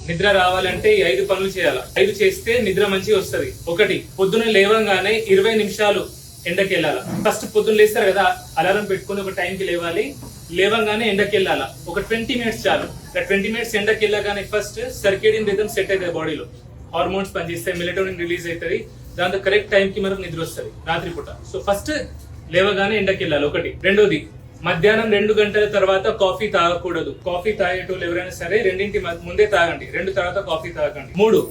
నిద్ర రావాలంటే ఈ 5 పనులు చేయాలి. 5 చేస్తే నిద్ర మంచిగా వస్తుంది. 1, పొద్దున లేవగానే 20 నిమిషాలు ఎండకి వెళ్ళాలి. ఫస్ట్ పొద్దున్న లేస్తారు కదా, అలారం పెట్టుకుని ఒక టైంకి లేవాలి. లేవగానే ఎండకి వెళ్ళాలి. ఒక 20 మినిట్స్ చాలు. 20 మినిట్స్ ఎండకి వెళ్ళగానే ఫస్ట్ సర్కేడియన్ రిథమ్ సెట్ అవుతుంది, బాడీలో హార్మోన్స్ పనిచేస్తాయి, మెలటోనిన్ రిలీజ్ అవుతుంది. దాంతో కరెక్ట్ టైం కి మనకు నిద్ర వస్తుంది రాత్రిపూట. సో ఫస్ట్ లేవగానే ఎండకి వెళ్ళాలి. 1. 2, మధ్యాహ్నం 2 గంటల తర్వాత కాఫీ తాగకూడదు. కాఫీ తాగేటోళ్ళు ఎవరైనా సరే 2 ముందే తాగండి, 2 తర్వాత కాఫీ తాగండి. 3,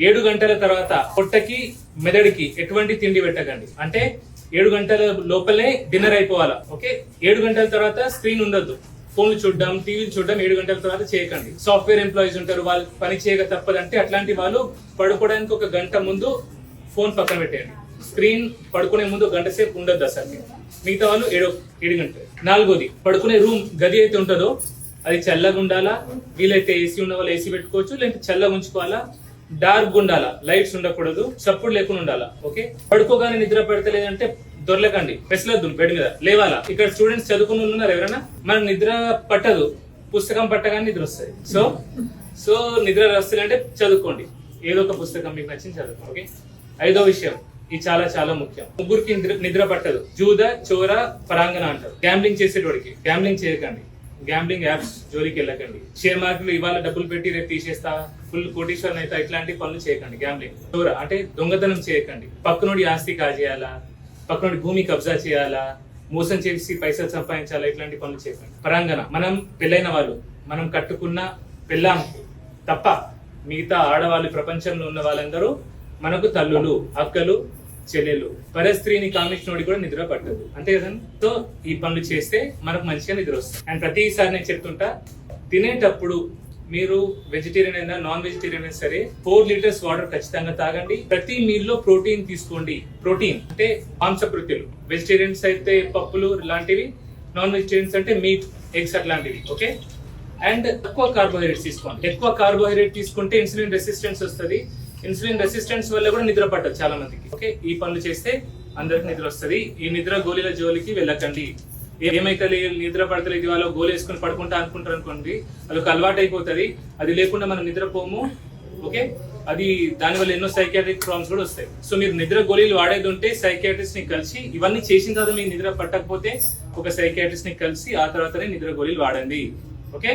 7 గంటల తర్వాత పొట్టకి మెదడుకి ఎటువంటి తిండి పెట్టకండి. అంటే 7 గంటల లోపలే డిన్నర్ అయిపోవాలా. ఓకే, 7 గంటల తర్వాత స్క్రీన్ ఉండొద్దు. ఫోన్లు చూడడం, టీవీలు చూడడం 7 గంటల తర్వాత చేయకండి. సాఫ్ట్వేర్ ఎంప్లాయీస్ ఉంటారు, వాళ్ళు పని చేయక తప్పదంటే అట్లాంటి వాళ్ళు పడుకోవడానికి 1 గంట ముందు ఫోన్ పక్కన పెట్టేయండి. స్క్రీన్ పడుకునే ముందు 1 గంట సేపు ఉండొద్దు అసలు. మిగతా వాళ్ళు 7 గంటలు. 4, పడుకునే రూమ్ గది అయితే ఉంటుందో అది చల్లగా ఉండాలా. వీలైతే ఏసీ ఉన్న వాళ్ళు ఏసీ పెట్టుకోవచ్చు, లేదంటే చల్లగా ఉంచుకోవాలా. డార్క్ ఉండాలా, లైట్స్ ఉండకూడదు, చప్పుడు లేకుండా ఉండాలా. ఓకే, పడుకోగానే నిద్ర పడతలేదంటే దొరలకండి, పెసలద్దు, బెడ్ మీద లేవాలా. ఇక్కడ స్టూడెంట్స్ చదువుకుని ఉన్నారు ఎవరైనా, మనకు నిద్ర పట్టదు, పుస్తకం పట్టగానే నిద్ర వస్తుంది. సో నిద్ర వస్తుంది అంటే చదువుకోండి, ఏదో ఒక పుస్తకం మీకు నచ్చింది చదువుకోండి. ఓకే, 5వ విషయం, ఇది చాలా చాలా ముఖ్యం. ముగ్గురికి నిద్ర పట్టదు. జూద, చోర, పరాంగణ అంటారు. గ్యాంబ్లింగ్ చేసేటోడికి. గ్యాంబ్లింగ్ చేయకండి, గ్యాంబ్లింగ్ యాప్స్ జోలికి వెళ్ళకండి. షేర్ మార్కెట్ లో ఇవాళ డబ్బులు పెట్టి రేపు తీసేస్తా, ఫుల్ కోటీశ్వరం అయితే, ఇట్లాంటి పనులు చేయకండి. గ్యాంబ్లింగ్. చోర అంటే దొంగతనం చేయకండి. పక్కనోడి ఆస్తి కాజేయాలా, పక్కనోడి భూమి కబ్జా చేయాలా, మోసం చేసి పైసలు సంపాదించాలా, ఇట్లాంటి పనులు చేయకండి. పరాంగణ, మనం పెళ్ళైన వాళ్ళు, మనం కట్టుకున్న పెళ్ళాం తప్ప మిగతా ఆడవాళ్ళు ప్రపంచంలో ఉన్న వాళ్ళందరూ మనకు తల్లులు, అక్కలు, చెల్లెలు. పరస్త్రీని కామించినోడి కూడా నిద్ర పట్టదు, అంతే కదండి. సో ఈ పనులు చేస్తే మనకు మంచిగా నిద్ర వస్తుంది. అండ్ ప్రతిసారి నేను చెప్తుంటా, తినేటప్పుడు మీరు వెజిటేరియన్ అయినా నాన్ వెజిటేరియన్ అయినా సరే 4 లీటర్స్ వాటర్ ఖచ్చితంగా తాగండి. ప్రతి మీల్ లో ప్రోటీన్ తీసుకోండి. ప్రోటీన్ అంటే మాంసకృత్యులు. వెజిటేరియన్స్ అయితే పప్పులు లాంటివి, నాన్ వెజిటేరియన్స్ అంటే మీట్, ఎగ్స్ అట్లాంటివి. ఓకే, అండ్ ఎక్కువ కార్బోహైడ్రేట్స్ తీసుకోండి. ఎక్కువ కార్బోహైడ్రేట్ తీసుకుంటే ఇన్సులిన్ రెసిస్టెన్స్ వస్తుంది. ఇన్సులిన్ రెసిస్టెన్స్ వల్ల కూడా నిద్ర పట్టదు చాలా మందికి. ఓకే, ఈ పనులు చేస్తే అందరికి నిద్ర వస్తుంది. ఈ నిద్ర గోళీల జోలికి వెళ్ళకండి. ఏమైతే నిద్ర పడతలేదు, వాళ్ళు గోలు వేసుకుని పడుకుంటా అనుకుంటారు అనుకోండి, వాళ్ళకి అలవాటు అయిపోతుంది. అది లేకుండా మనం నిద్రపోము. ఓకే, అది దానివల్ల ఎన్నో సైకియాట్రిక్ ప్రాబ్లమ్స్ కూడా వస్తాయి. సో మీరు నిద్ర గోళీలు వాడేది ఉంటే సైకియాట్రిస్ట్ ని కలిసి, ఇవన్నీ చేసిన తర్వాత మీకు నిద్ర పట్టకపోతే ఒక సైకియాట్రిస్ట్ ని కలిసి ఆ తర్వాతనే నిద్ర గోళీలు వాడండి. ఓకే.